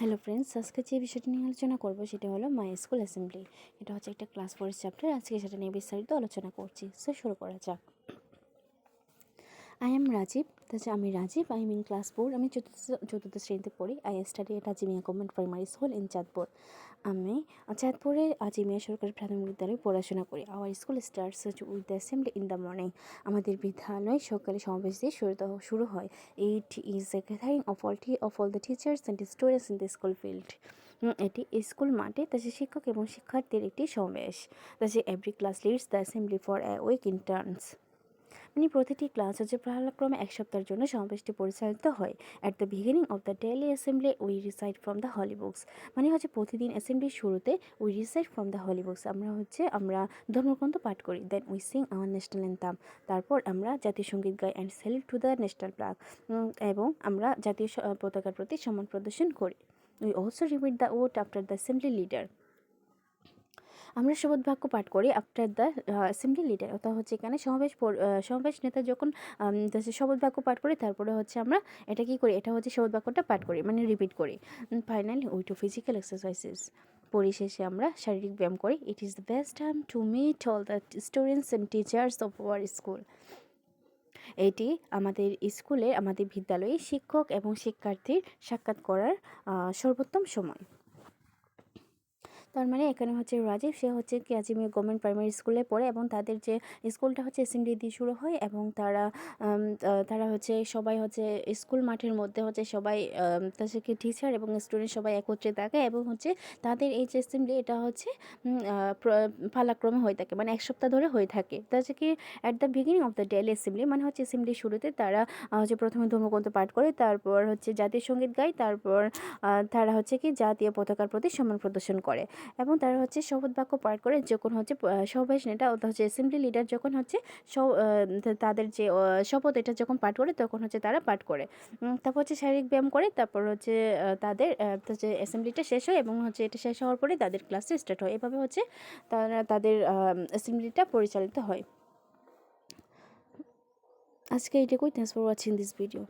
Hello friends, আজকে যে বিষয়টি নিয়ে আলোচনা করব সেটা হলো মাই স্কুল অ্যাসেম্বলি। এটা হচ্ছে একটা ক্লাস 4 চ্যাপ্টার। আজকে সেটা নিয়ে বিস্তারিত আলোচনা করছি। সো শুরু করা যাক। I am Rajib. আমি Rajib. I am in class 4। আমি চতুর্থ শ্রেণীতে পড়ি। I study at Azimia government primary school in Chandpur. আমি চাঁদপুরে আজিমিয়া সরকারি প্রাথমিক বিদ্যালয়ে পড়াশোনা করি। Our school starts with the assembly in the morning. আমাদের বিদ্যালয় সকালে সমাবেশ দিয়ে শুরু হয়। It is a gathering of all the teachers and students in the school field. এটি স্কুল মাঠে শিক্ষক এবং শিক্ষার্থীর একটি সমাবেশ। Every class leads the assembly for a week in turns. মানে প্রতিটি ক্লাস পালাক্রমে এক সপ্তাহের জন্য সমাবেশটি পরিচালিত হয়। At the beginning of the daily assembly we recite from the holy books. মানে প্রতিদিন অ্যাসেম্বলির শুরুতে we recite from the holy books, আমরা ধর্মগ্রন্থ পাঠ করি। Then we sing our national anthem. তারপর আমরা জাতীয় সঙ্গীত গাই and salute to the national flag. এবং আমরা জাতীয় পতাকার প্রতি সম্মান প্রদর্শন করি। We also repeat the oath after the assembly leader. আমরা শপথ বাক্য পাঠ করি আফটার দ্য অ্যাসেম্বলি লিডার। অর্থাৎ এখানে সমাবেশ নেতা যখন শপথ বাক্য পাঠ করি, তারপরে আমরা এটা কী করি, এটা শপথ বাক্যটা পাঠ করি, মানে রিপিট করি। Finally we to physical exercises. পরিশেষে আমরা শারীরিক ব্যায়াম করি। It is the best time to meet all the students and teachers of our school. এটি আমাদের বিদ্যালয়ে শিক্ষক এবং শিক্ষার্থীর সাক্ষাৎ করার সর্বোত্তম সময়। তার মানে এখানে রাজীব, সে কি আজিমিয়া গভর্নমেন্ট প্রাইমারি স্কুলে পড়ে এবং তাদের যে স্কুলটা অ্যাসেম্বলি দিয়ে শুরু হয় এবং তারা সবাই স্কুল মাঠের মধ্যে সবাই কি টিচার এবং স্টুডেন্ট সবাই একত্রে থাকে এবং তাদের এই যে অ্যাসেম্বলি এটা পালাক্রমে হয়ে থাকে, মানে এক সপ্তাহ ধরে হয়ে থাকে। কি at the beginning of the daily assembly, মানে অ্যাসেম্বলির শুরুতে তারা প্রথমে ধর্মগ্রন্থ পাঠ করে, তারপর জাতীয় সঙ্গীত গায়, তারপর তারা কি জাতীয় পতাকার প্রতি সম্মান প্রদর্শন করে এবং তারা শপথ বাক্য পাঠ করে। যখন সমাবেশ নেতা অর্থাৎ অ্যাসেম্বলি লিডার যখন তাদের যে শপথ এটা যখন পাঠ করে, তখন তারা পাঠ করে। তারপর শারীরিক ব্যায়াম করে। তারপর তাদের অ্যাসেম্বলিটা শেষ হয় এবং এটা শেষ হওয়ার পরে তাদের ক্লাসটা স্টার্ট হয়। এভাবে তাদের অ্যাসেম্বলিটা পরিচালিত হয়। আজকে এইটুকুই। Thanks for watching this video.